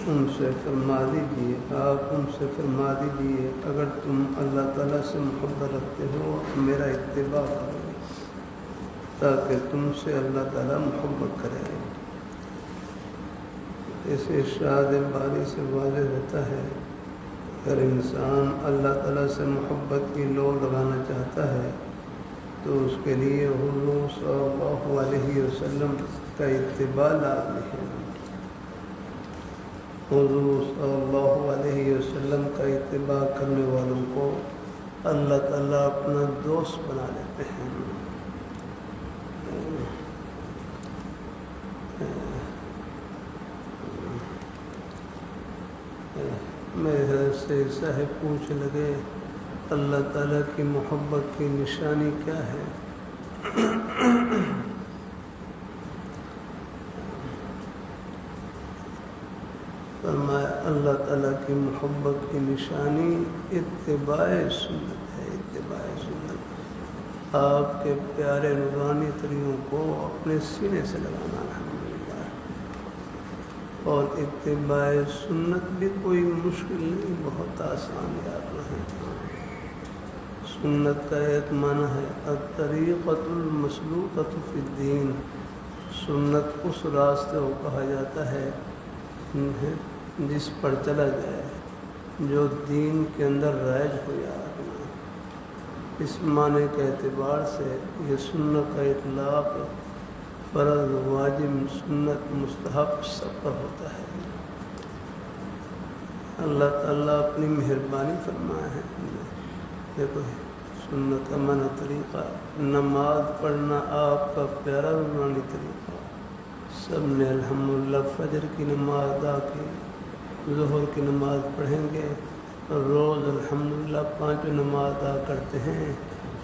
ان سے فرما دیجیے، آپ ان سے فرما دیجیے اگر تم اللہ تعالیٰ سے محبت رکھتے ہو تو میرا اتباع کرو تاکہ تم سے اللہ تعالیٰ محبت کرے۔ اس ارشاد باری سے واضح ہوتا ہے اگر انسان اللہ تعالیٰ سے محبت کی لو لگانا چاہتا ہے تو اس کے لیے حضور صلی اللہ علیہ وسلم کا اتباع لازمی ہے۔ حضور صلی اللہ علیہ وسلم کا اتباع کرنے والوں کو اللہ تعالیٰ اپنا دوست بنا لیتے ہیں۔ میرے حضرت سے صاحب پوچھ لگے اللہ تعالیٰ کی محبت کی نشانی کیا ہے؟ فرمایا اللہ تعالیٰ کی محبت کی نشانی اتباع سنت ہے، اتباع سنت، آپ کے پیارے نورانی طریقوں کو اپنے سینے سے لگانا ہے اور اتباع سنت بھی کوئی مشکل نہیں، بہت آسان یاد رہے۔ سنت کا ایک معنی ہے الطریقۃ المسلوکۃ فی الدین، سنت اس راستے کو کہا جاتا ہے جس پر چلا جائے جو دین کے اندر رائج ہو جائے۔ اس معنی کے اعتبار سے یہ سنت کا اطلاق فرض، واجب، سنت، مستحب سب پر ہوتا ہے۔ اللہ تعالیٰ اپنی مہربانی فرمایا ہے۔ دیکھو سنت کا معنی طریقہ، نماز پڑھنا آپ کا پیارا روحانی طریقہ، سب نے الحمدللہ فجر کی نماز ادا کی، ظہر کی نماز پڑھیں گے، روز الحمدللہ 5 نماز ادا کرتے ہیں۔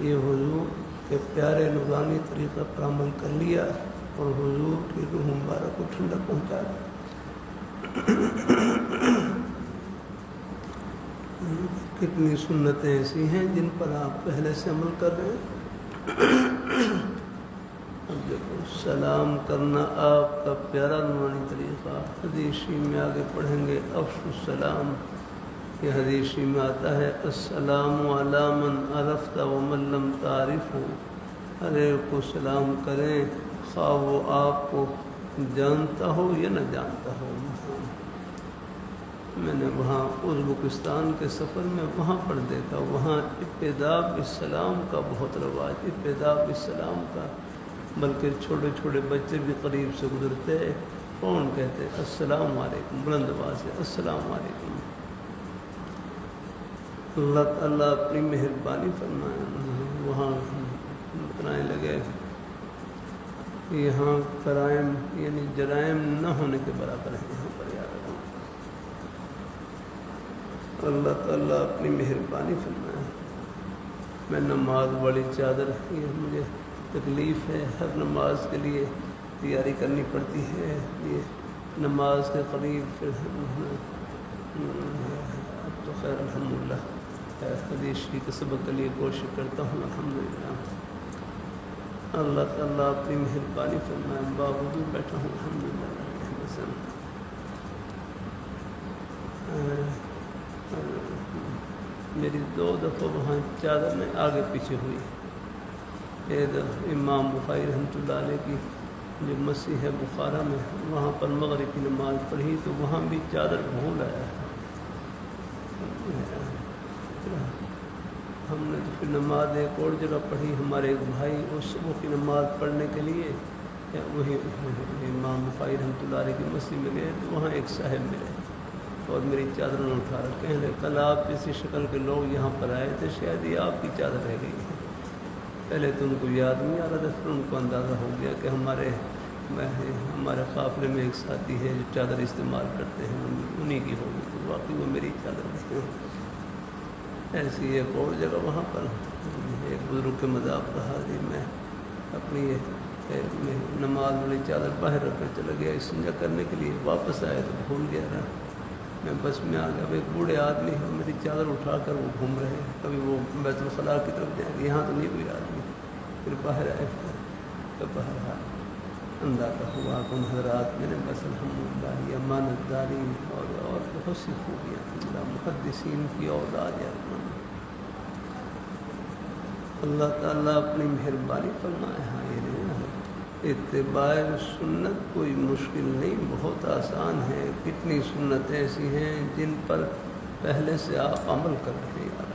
یہ حضور کے پیارے نورانی طریقہ پر عمل کر لیا اور حضور کی روح مبارک کو ٹھنڈک پہنچا دی۔ کتنی سنتیں ایسی ہیں جن پر آپ پہلے سے عمل کر رہے ہیں۔ اب دیکھو سلام کرنا آپ کا پیارا نورانی طریقہ، حدیثی میں آگے پڑھیں گے افشوا السلام، یہ حدیثی میں آتا ہے السلام علی من عرفت ومن لم تعرف، ہر ایک کو سلام کریں خواہ وہ آپ کو جانتا ہو یا نہ جانتا ہو۔ میں نے وہاں ازبکستان کے سفر میں وہاں پر دیکھا، وہاں ابتدا بالسلام کا بہت رواج، ابتدا بالسلام کا، بلکہ چھوٹے چھوٹے بچے بھی قریب سے گزرتے کون کہتے السلام علیکم، بلند آواز سے السلام علیکم۔ اللہ تعالیٰ اپنی مہربانی فرمائے، وہاں بتانے لگے یہاں کرائم یعنی جرائم نہ ہونے کے برابر ہے یہاں پر، یاد رکھو اللہ تعالیٰ اپنی مہربانی فرمائے۔ میں نماز والی چادر، یہ مجھے تکلیف ہے، ہر نماز کے لیے تیاری کرنی پڑتی ہے، یہ نماز کے قریب پھر اب تو خیر الحمدللہ حدیث کے سبق کے لیے کوشش کرتا ہوں الحمدللہ۔ اللہ تعالیٰ اپنی مہربانی فرمائے، باوجود بیٹھا ہوں الحمدللہ۔ میری 2 دفعہ وہاں چادر میں آگے پیچھے ہوئی، ایک امام بخاری رحمۃ اللہ علیہ کی جو مسجد ہے بخارا میں، وہاں پر مغرب کی نماز پڑھی تو وہاں بھی چادر بھول آیا۔ ہم نے تو پھر نماز ایک اور جگہ پڑھی، ہمارے ایک بھائی اس صبح کی نماز پڑھنے کے لیے وہی امام بخاری رحمۃ اللہ علیہ کی مسجد میں گئے تو وہاں ایک صاحب ملے اور میری چادر نے اٹھا رکھے ہیں، کل آپ اسی شکل کے لوگ یہاں پر آئے تھے، شاید یہ آپ کی چادر رہ گئی ہے۔ پہلے تو ان کو یاد نہیں آ رہا تھا، پھر ان کو اندازہ ہو گیا کہ ہمارے قافلے میں ایک ساتھی ہے جو چادر استعمال کرتے ہیں، انہی کی ہوگی، تو واقعی وہ میری چادر ہے۔ ایسی ایک اور جگہ وہاں پر ایک بزرگ کے مذاق رہا جی، میں اپنی نماز والی چادر باہر رکھ کر چلا گیا استنجا کرنے کے لیے، واپس آیا تو بھول گیا رہا، میں بس میں آ گیا۔ اب ایک بوڑھے آدمی ہے، میری چادر اٹھا کر وہ گھوم رہے ہیں، کبھی وہ بیت الخلاء کی طرف جائیں گے، یہاں تو نہیں کوئی آدمی، پھر باہر آئے تو باہر اندازہ ہوا کہ ان حضرات میں نے بس الحمدللہ یہ امانت داری اور بہت سی خوبیاں اللہ محدثین کی اولاد ہے۔ اللہ تعالیٰ اپنی مہربانی فرمائے۔ ہاں یہ نہیں اتباع سنت کوئی مشکل نہیں، بہت آسان ہے۔ کتنی سنتیں ایسی ہیں جن پر پہلے سے آپ عمل کر رہے ہیں۔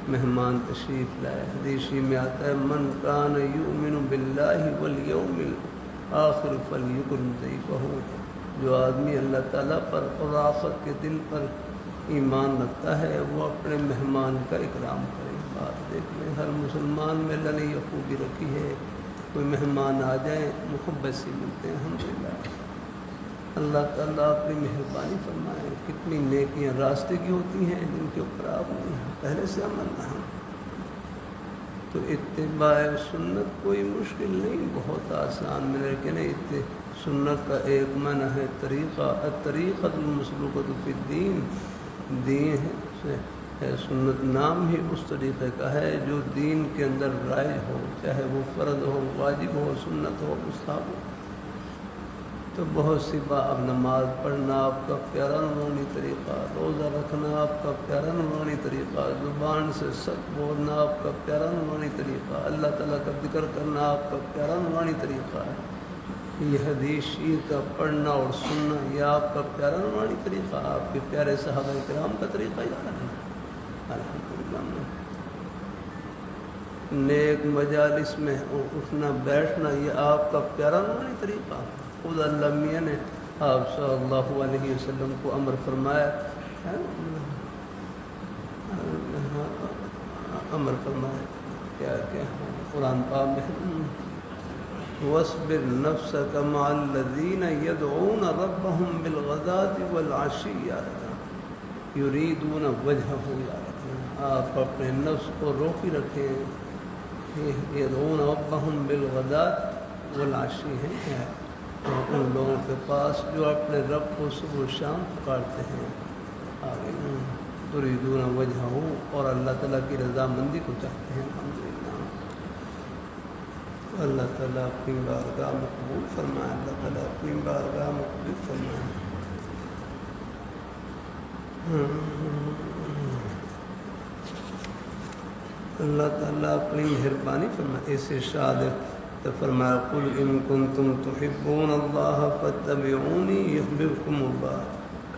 مہمان تشریف لائے، حدیثی میں آتا ہے من کان یؤمن باللہ والیوم الآخر فلیکرم ضیفہ، جو آدمی اللہ تعالیٰ پر اور آخرت کے دن پر ایمان رکھتا ہے وہ اپنے مہمان کا اکرام کرے۔ بات دیکھ لیں، ہر مسلمان میں اللہ نے یہ خوبی رکھی ہے، کوئی مہمان آ جائیں محبت سے ملتے ہیں۔ الحمدللہ اللہ تعالیٰ اپنی مہربانی فرمائے۔ کتنی نیکیاں راستے کی ہوتی ہیں جن کے اوپر آپ پہلے سے عمل نہ ہوں۔ تو اتباع سنت کوئی مشکل نہیں، بہت آسان۔ میں نے کہنا سنت کا ایک معنی ہے طریقہ، الطریقۃ المسلوکۃ فی الدین، دین ہے سنت، نام ہی اس طریقے کا ہے جو دین کے اندر رائج ہو، چاہے وہ فرض ہو، واجب ہو، سنت ہو، مستحب ہو۔ تو بہت سی اب نماز پڑھنا آپ کا پیارا نورانی طریقہ، روزہ رکھنا آپ کا پیارا نورانی طریقہ، زبان سے سچ بولنا آپ کا پیارا نورانی طریقہ، اللہ تعالیٰ کا ذکر کرنا آپ کا پیارا نورانی طریقہ ہے۔ یہ حدیث شریف کا پڑھنا اور سننا یہ آپ کا پیارا نورانی طریقہ، آپ کے پیارے صحابہ کرام کا طریقہ یاد رکھنا۔ الحمدللہ نیک مجالس میں اٹھنا بیٹھنا یہ آپ کا پیارا نورانی طریقہ۔ خود اللہ میاں نے آپ صلی اللہ علیہ وسلم کو امر فرمایا، کیا قرآن پاک میں وَاصْبِرْ نَفْسَكَ مَعَ الَّذِينَ يَدْعُونَ رَبَّهُمْ بِالْغَدَاةِ وَالْعَشِيِّ يُرِيدُونَ وَجْهَهُ یا رکھنا۔ آپ اپنے نفس کو روکی رکھیں، يَدْعُونَ رَبَّهُمْ بِالْغَدَاةِ وَالْعَشِيِّ ہیں ان لوگوں کے پاس جو اپنے رب کو صبح و شام پکارتے ہیں، آگے تُرِيدُونَ وَجْهَهُ اور اللہ تعالیٰ کی رضامندی کو چاہتے ہیں۔ الحمدللہ اللہ تعالیٰ اپنی بارگاہ میں قبول فرمائے، اللہ تعالیٰ اپنی بارگاہ میں قبول فرمائے۔ اللہ تعالیٰ اپنی مہربانی فرمائے۔ اس ارشاد تو فرمایا قل ان کنتم تحبون اللہ فاتبعونی یحببکم اللہ،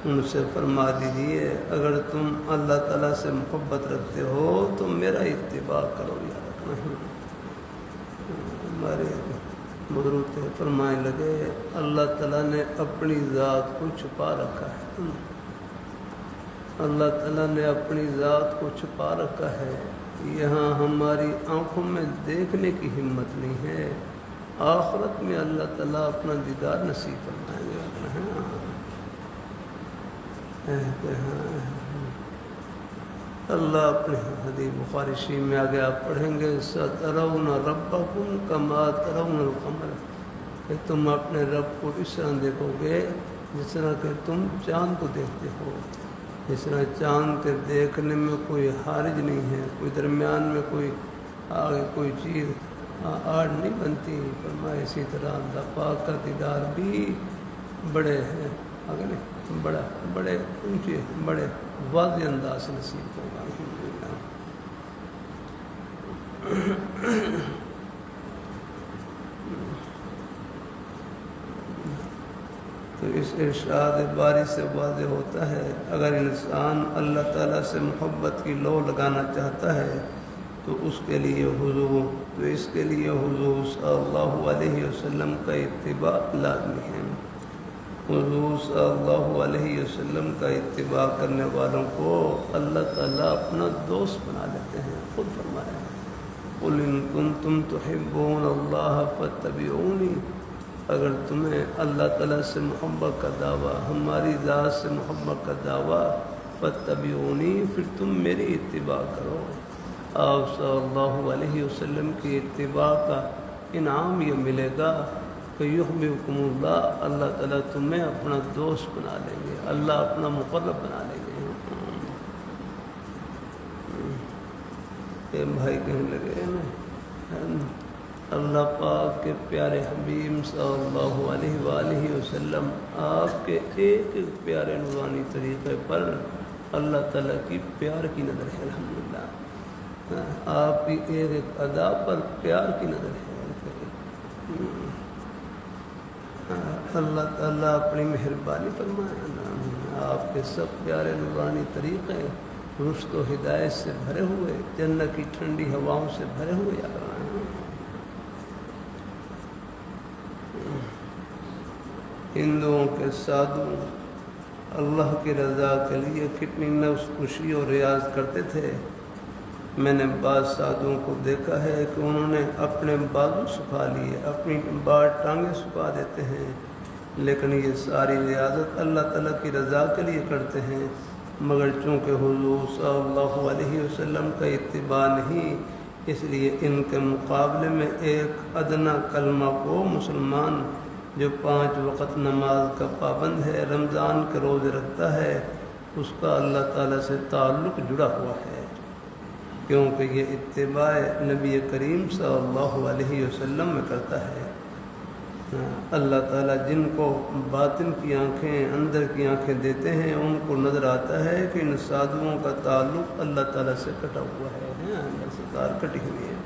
ان سے فرما دیجئے اگر تم اللہ تعالیٰ سے محبت رکھتے ہو تو میرا اتباع کرو۔ یا رکھنا ہمارے بزرگ فرمائے لگے اللہ تعالیٰ نے اپنی ذات کو چھپا رکھا ہے، اللہ تعالیٰ نے اپنی ذات کو چھپا رکھا ہے، یہاں ہماری آنکھوں میں دیکھنے کی ہمت نہیں ہے، آخرت میں اللہ تعالیٰ اپنا دیدار نصیب فرمائیں گے۔ اللہ اپنے حدیث بخاری شریف میں آگے آپ پڑھیں گے سترون ربکم کما ترون القمر، کہ تم اپنے رب کو اس طرح دیکھو گے جس طرح کہ تم چاند کو دیکھتے ہو۔ اس طرح چاند کے دیکھنے میں کوئی حارج نہیں ہے، کوئی درمیان میں کوئی آگے کوئی چیز آڑ نہیں بنتی۔ فرمایا اسی طرح اللہ پاک کا دیدار بھی بڑے ہیں آگے نہیں بڑے اونچے بڑے واضح انداز سے نصیب ہوگا۔ تو اس ارشاد باری سے واضح ہوتا ہے اگر انسان اللہ تعالیٰ سے محبت کی لو لگانا چاہتا ہے تو اس کے لیے حضور صلی اللہ علیہ وسلم کا اتباع لازمی ہے۔ حضور صلی اللہ علیہ وسلم کا اتباع کرنے والوں کو اللہ تعالیٰ اپنا دوست بنا لیتے ہیں۔ خود فرمایا قل ان کنتم تحبون اللہ فاتبعونی، اگر تمہیں اللہ تعالیٰ سے محبت کا دعویٰ، ہماری ذات سے محبت کا دعویٰ، فاتبعونی پھر تم میری اتباع کرو۔ آپ صلی اللہ علیہ وسلم کی اتباع کا انعام یہ ملے گا کہ یحببکم اللہ، اللہ تعالیٰ تمہیں اپنا دوست بنا لیں گے، اللہ اپنا مقرب بنا لیں گے۔ بھائی کہنے لگے اللہ پاک کے پیارے حبیب صلی اللہ علیہ وآلہ وسلم آپ کے ایک ایک پیارے نورانی طریقے پر اللہ تعالیٰ کی پیار کی نظر ہے الحمدللہ، آپ کی ایک ایک ادا پر پیار کی نظر ہے۔ اللہ تعالیٰ اپنی مہربانی فرمائے، آپ کے سب پیارے نورانی طریقے رشد و ہدایت سے بھرے ہوئے، جنت کی ٹھنڈی ہواؤں سے بھرے ہوئے آ رہے ہیں۔ ہندوؤں کے سادھو اللہ کی رضا کے لیے کتنی نفس کشی اور ریاض کرتے تھے۔ میں نے بعض سادھوؤں کو دیکھا ہے کہ انہوں نے اپنے بازو سکھا لیے، اپنی بار ٹانگیں سکھا دیتے ہیں، لیکن یہ ساری ریاضت اللہ تعالیٰ کی رضا کے لیے کرتے ہیں، مگر چونکہ حضور صلی اللہ علیہ وسلم کا اتباع نہیں، اس لیے ان کے مقابلے میں ایک ادنا کلمہ کو مسلمان جو 5 وقت نماز کا پابند ہے، رمضان کے روزے رکھتا ہے، اس کا اللہ تعالیٰ سے تعلق جڑا ہوا ہے، کیونکہ یہ اتباع نبی کریم صلی اللہ علیہ وسلم میں کرتا ہے۔ اللہ تعالیٰ جن کو باطن کی آنکھیں، اندر کی آنکھیں دیتے ہیں، ان کو نظر آتا ہے کہ ان سادھوؤں کا تعلق اللہ تعالیٰ سے کٹا ہوا ہے، اندر سے تار کٹی ہوئی ہے۔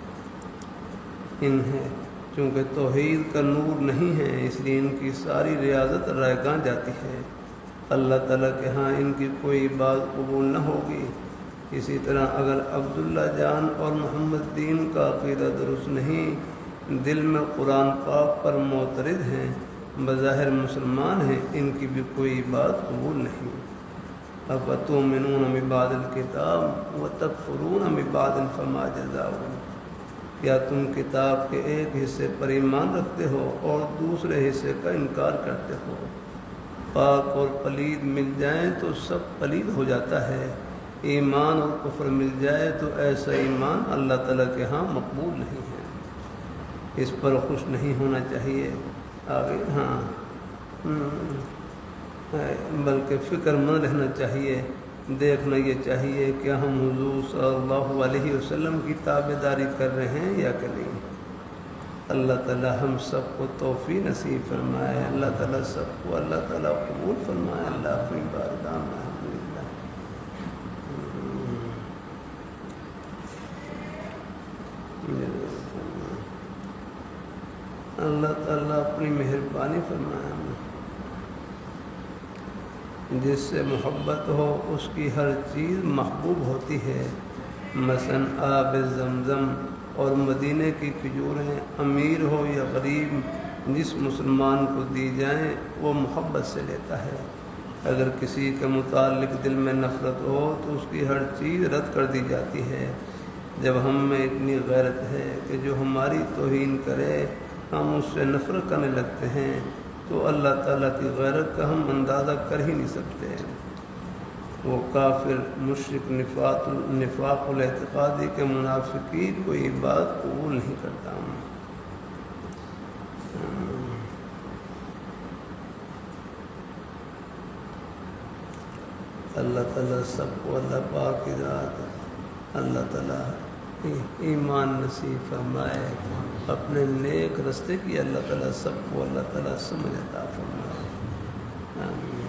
انہیں چونکہ توحید کا نور نہیں ہے، اس لیے ان کی ساری ریاضت رائگاں جاتی ہے، اللہ تعالیٰ کے ہاں ان کی کوئی بات قبول نہ ہوگی۔ اسی طرح اگر عبداللہ جان اور محمد دین کا عقیدہ درست نہیں، دل میں قرآن پاک پر معترض ہیں، بظاہر مسلمان ہیں، ان کی بھی کوئی بات قبول نہیں۔ افتؤمنون ببعض الکتاب وتکفرون ببعض فما جزاؤ، کیا تم کتاب کے ایک حصے پر ایمان رکھتے ہو اور دوسرے حصے کا انکار کرتے ہو؟ پاک اور پلید مل جائیں تو سب پلید ہو جاتا ہے، ایمان اور کفر مل جائے تو ایسا ایمان اللہ تعالیٰ کے ہاں مقبول نہیں ہے۔ اس پر خوش نہیں ہونا چاہیے آگے، بلکہ فکر مند رہنا چاہیے، دیکھنا یہ چاہیے کہ ہم حضور صلی اللہ علیہ وسلم کی تابعداری کر رہے ہیں یا کہ نہیں۔ اللہ تعالیٰ ہم سب کو توفیق نصیب فرمائے، اللہ تعالیٰ سب کو اللہ تعالیٰ قبول فرمائے، اللہ اپنی بارگاہ میں الحمدللہ۔ اللہ تعالیٰ اپنی مہربانی فرمائے، جس سے محبت ہو اس کی ہر چیز محبوب ہوتی ہے، مثلا آب زمزم اور مدینے کی کھجوریں، امیر ہو یا غریب، جس مسلمان کو دی جائیں وہ محبت سے لیتا ہے۔ اگر کسی کے متعلق دل میں نفرت ہو تو اس کی ہر چیز رد کر دی جاتی ہے۔ جب ہم میں اتنی غیرت ہے کہ جو ہماری توہین کرے ہم اس سے نفرت کرنے لگتے ہیں، تو اللہ تعالیٰ کی غیرت کا ہم اندازہ کر ہی نہیں سکتے۔ وہ کافر، مشرک، نفاق الاعتقادی کے منافقی کوئی بات قبول نہیں کرتا ہوں۔ اللہ تعالیٰ سب کو اللہ پاک کی ذات اللہ تعالیٰ ایمان نصیب فرمائے، اپنے نیک رستے کی اللہ تعالیٰ سب کو اللہ تعالیٰ سمجھ عطا فرمائے۔ آمین۔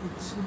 اچھا،